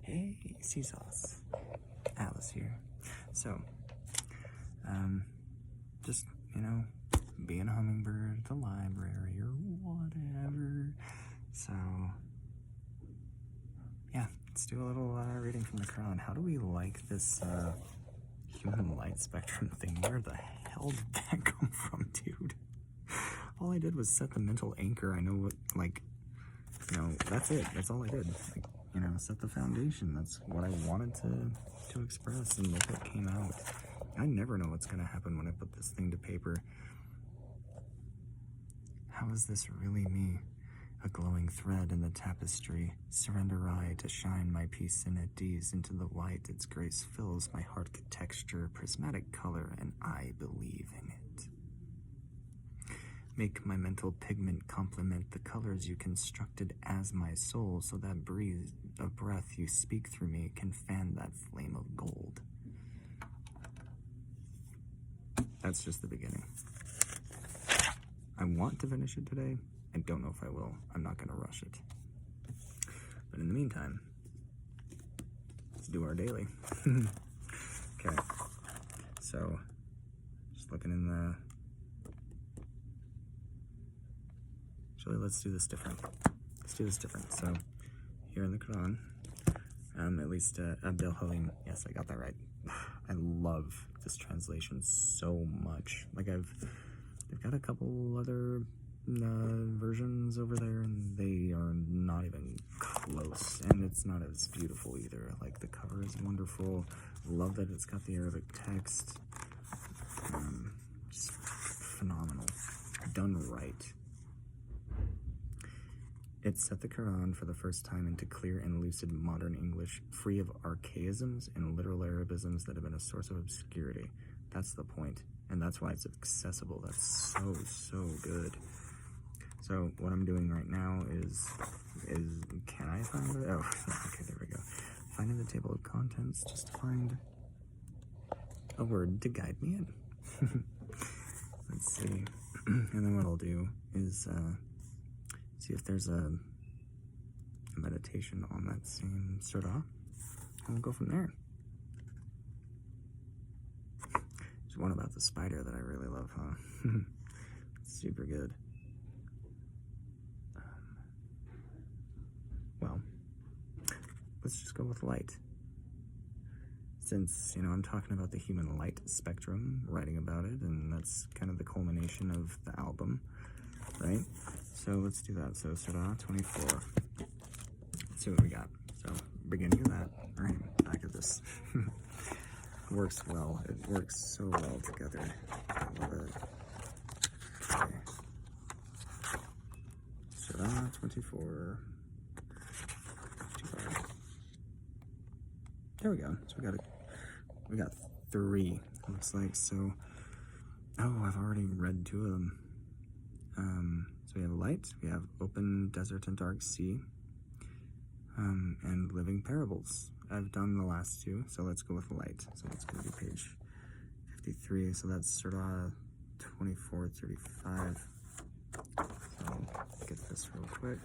Hey, Seasauce. Alice here. So, just, being a hummingbird at the library or whatever. So, yeah, let's do a little reading from the Qur'an. How do we like this human light spectrum thing? Where the hell did that come from, dude? All I did was set the mental anchor. I know what, that's it. That's all I did. Set the foundation. That's what I wanted to express, and look what came out. I never know what's going to happen when I put this thing to paper. How is this really me? A glowing thread in the tapestry. Surrender I to shine my peace in at ease into the white. Its grace fills my heart texture, prismatic color, and I believe in it. Make my mental pigment complement the colors you constructed as my soul, so that breeze of breath you speak through me can fan that flame of gold. That's just the beginning. I want to finish it today. I don't know if I will. I'm not going to rush it. But in the meantime, let's do our daily. Okay. So, just looking in the... Actually, let's do this different. So, here in the Qur'an, at least Abdel Halim, yes, I got that right. I love this translation so much. They've got a couple other versions over there, and they are not even close, and it's not as beautiful either. Like, the cover is wonderful. Love that it's got the Arabic text. Just phenomenal. Done right. It set the Qur'an for the first time into clear and lucid modern English, free of archaisms and literal Arabisms that have been a source of obscurity. That's the point, and that's why it's accessible. That's so good. So what I'm doing right now is can I find it? Oh, okay, there we go. Finding the table of contents just to find a word to guide me in. Let's see. And then what I'll do is see if there's a meditation on that same surah, and we'll go from there. There's one about the spider that I really love, huh? Super good. Well, let's just go with light. Since, I'm talking about the human light spectrum, writing about it, and that's kind of the culmination of the album, right? So let's do that. So Surah 24. Let's see what we got. So beginning of that. All right, back at this. Works well. It works so well together. I love it. Okay. Surah 24. There we go. So we got 3. Looks like. So I've already read 2 of them. So we have light, we have open desert and dark sea, and living parables. I've done the last 2, so let's go with light. So let's go to page 53. So that's Surah 24, 35. So I'll get this real quick.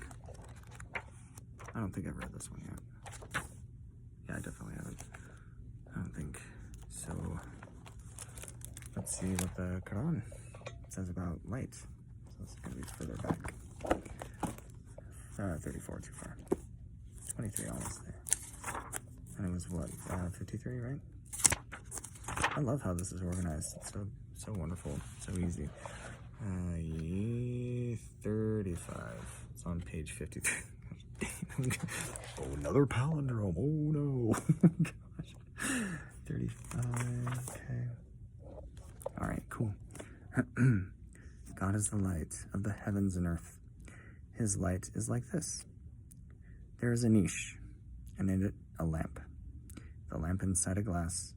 I don't think I've read this one yet. Yeah, I definitely haven't. I don't think. So let's see what the Quran says about light. So it's going to be further back. 34, too far. 23, almost there. And it was what, 53, right? I love how this is organized. It's so wonderful, so easy. 35. It's on page 53. Oh, another palindrome. Oh no. Gosh. 35. Okay. All right, cool. God is the light of the heavens and earth. His light is like this. There is a niche, and in it a lamp. The lamp inside a glass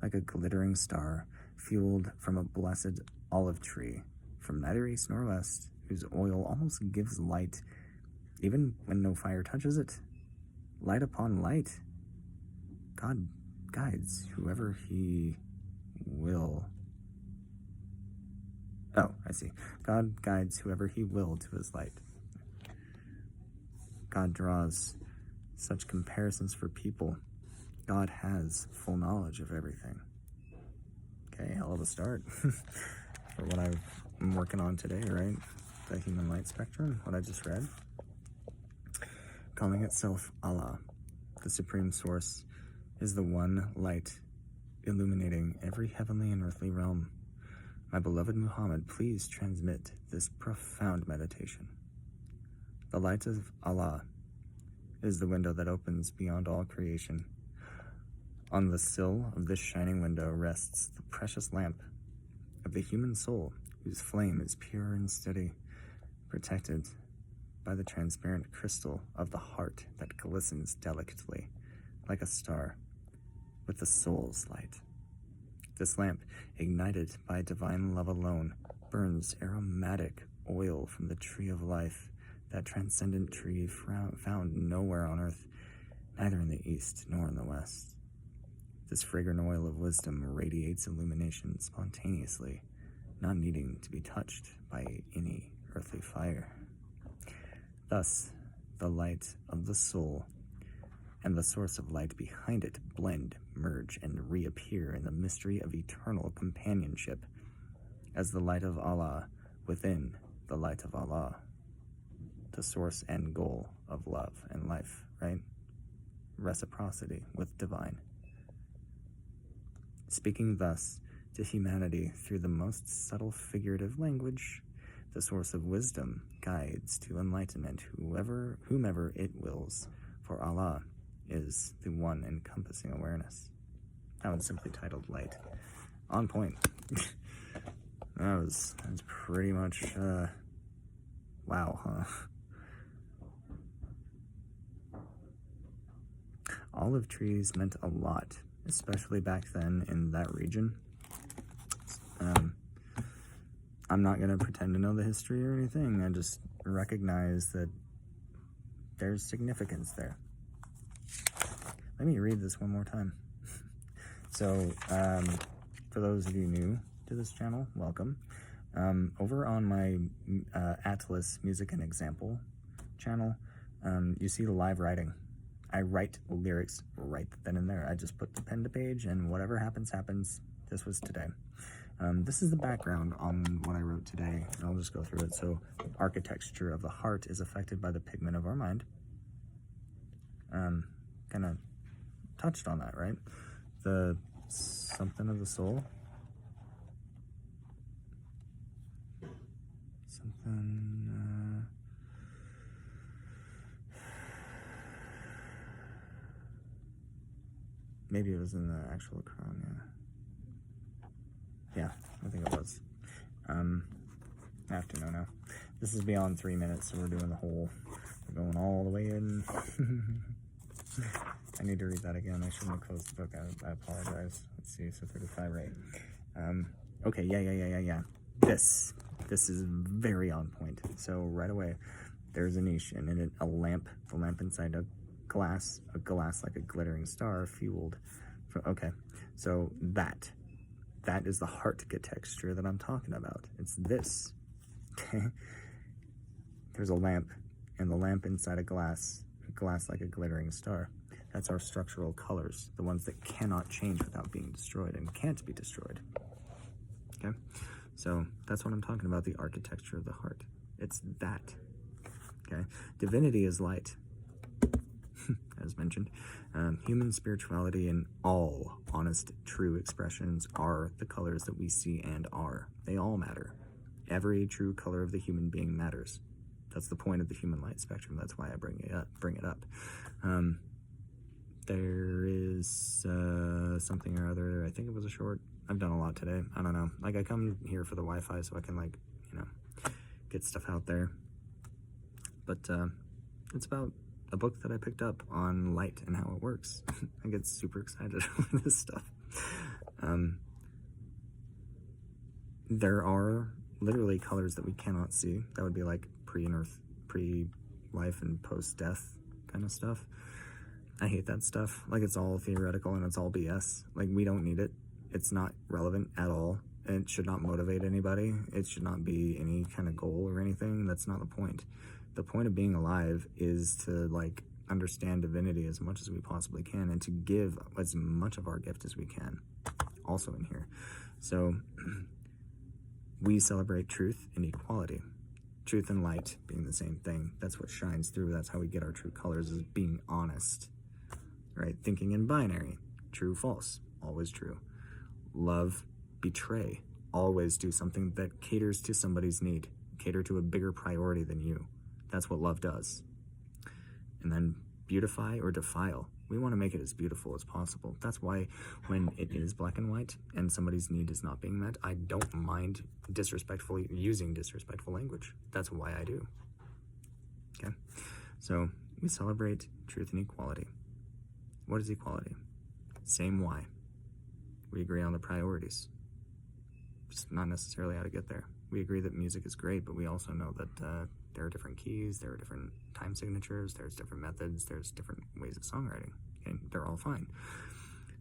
like a glittering star, fueled from a blessed olive tree, from neither east nor west, whose oil almost gives light, even when no fire touches it. Light upon light. God guides whoever he will. Oh, I see. God guides whoever he will to his light. God draws such comparisons for people. God has full knowledge of everything. Okay, hell of a start for what I'm working on today, right? The human light spectrum, what I just read. Calling itself Allah, the supreme source, is the one light illuminating every heavenly and earthly realm. My beloved Muhammad, please transmit this profound meditation. The light of Allah is the window that opens beyond all creation. On the sill of this shining window rests the precious lamp of the human soul, whose flame is pure and steady, protected by the transparent crystal of the heart that glistens delicately like a star with the soul's light. This lamp, ignited by divine love alone, burns aromatic oil from the tree of life, that transcendent tree found nowhere on earth, neither in the east nor in the west. This fragrant oil of wisdom radiates illumination spontaneously, not needing to be touched by any earthly fire. Thus, the light of the soul and the source of light behind it blend, merge, and reappear in the mystery of eternal companionship as the light of Allah within the light of Allah, the source and goal of love and life, right? Reciprocity with divine. Speaking thus to humanity through the most subtle figurative language, the source of wisdom guides to enlightenment whomever it wills, for Allah is the one encompassing awareness. That one's simply titled Light. On point. That's pretty much, wow, huh? Olive trees meant a lot, especially back then in that region. I'm not going to pretend to know the history or anything. I just recognize that there's significance there. Let me read this one more time. So, for those of you new to this channel, welcome. Over on my Atlas Music and Example channel, you see the live writing. I write lyrics right then and there. I just put the pen to page, and whatever happens, happens. This was today. This is the background on what I wrote today, and I'll just go through it. So, architecture of the heart is affected by the pigment of our mind. Kind of touched on that, right? The something of the soul. Something, maybe it was in the actual Qur'an, yeah. Yeah, I think it was. I have to know now. This is beyond 3 minutes, so we're doing the whole, we're going all the way in. I need to read that again. I shouldn't have closed the book. I apologize. Let's see, so 35, right? Okay, yeah. This is very on point. So right away, there's a niche, and in it, a lamp. The lamp inside a glass like a glittering star, fueled. Okay, so that is the heart texture that I'm talking about. It's this. Okay, there's a lamp, and the lamp inside a glass like a glittering star. That's our structural colors, the ones that cannot change without being destroyed and can't be destroyed. Okay, so that's what I'm talking about, the architecture of the heart. It's that. Okay, divinity is light, as mentioned. Human spirituality and all honest, true expressions are the colors that we see and are. They all matter. Every true color of the human being matters. That's the point of the human light spectrum. That's why I bring it up. There is something or other. I think it was a short. I've done a lot today. I don't know. Like, I come here for the Wi-Fi so I can, like, you know, get stuff out there. But it's about a book that I picked up on light and how it works. I get super excited with this stuff. There are literally colors that we cannot see. That would be like pre-life and post-death kind of stuff. I hate that stuff. Like, it's all theoretical and it's all BS. Like, we don't need it. It's not relevant at all. And it should not motivate anybody. It should not be any kind of goal or anything. That's not the point. The point of being alive is to, like, understand divinity as much as we possibly can and to give as much of our gift as we can also in here. So we celebrate truth and equality. Truth and light being the same thing. That's what shines through. That's how we get our true colors, is being honest, right? Thinking in binary, true, false, always true. Love, betray, always do something that caters to somebody's need, cater to a bigger priority than you. That's what love does. And then beautify or defile. We want to make it as beautiful as possible. That's why when it is black and white and somebody's need is not being met, I don't mind using disrespectful language. That's why I do. Okay? So we celebrate truth and equality. What is equality? Same why. We agree on the priorities. Just not necessarily how to get there. We agree that music is great, but we also know that there are different keys, there are different time signatures, there's different methods, there's different ways of songwriting, and they're all fine.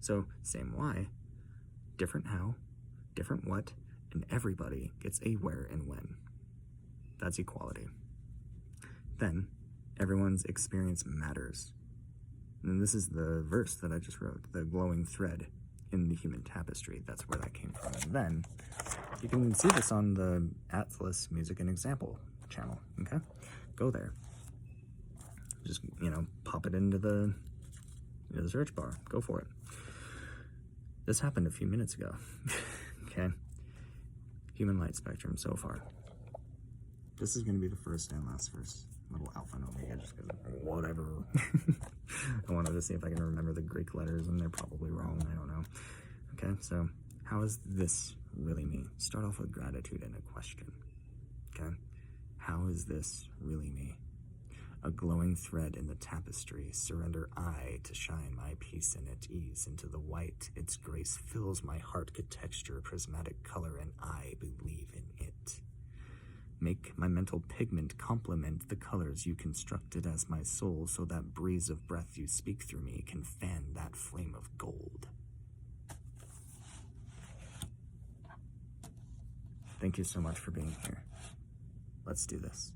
So, same why, different how, different what, and everybody gets a where and when. That's equality. Then, everyone's experience matters. And this is the verse that I just wrote, the glowing thread in the human tapestry. That's where that came from. And then, you can see this on the Atlas Music and Example channel, okay? Go there. Just, pop it into the search bar. Go for it. This happened a few minutes ago, okay? Human light spectrum so far. This is going to be the first and last verse. Little alpha and omega, just because whatever. I wanted to see if I can remember the Greek letters, and they're probably wrong. I don't know. Okay, so how is this really me? Start off with gratitude and a question. Okay, how is this really me? A glowing thread in the tapestry, surrender I to shine my peace and at ease into the white. Its grace fills my heart, texture, prismatic color, and I believe in it. Make my mental pigment complement the colors you constructed as my soul, so that breeze of breath you speak through me can fan that flame of gold. Thank you so much for being here. Let's do this.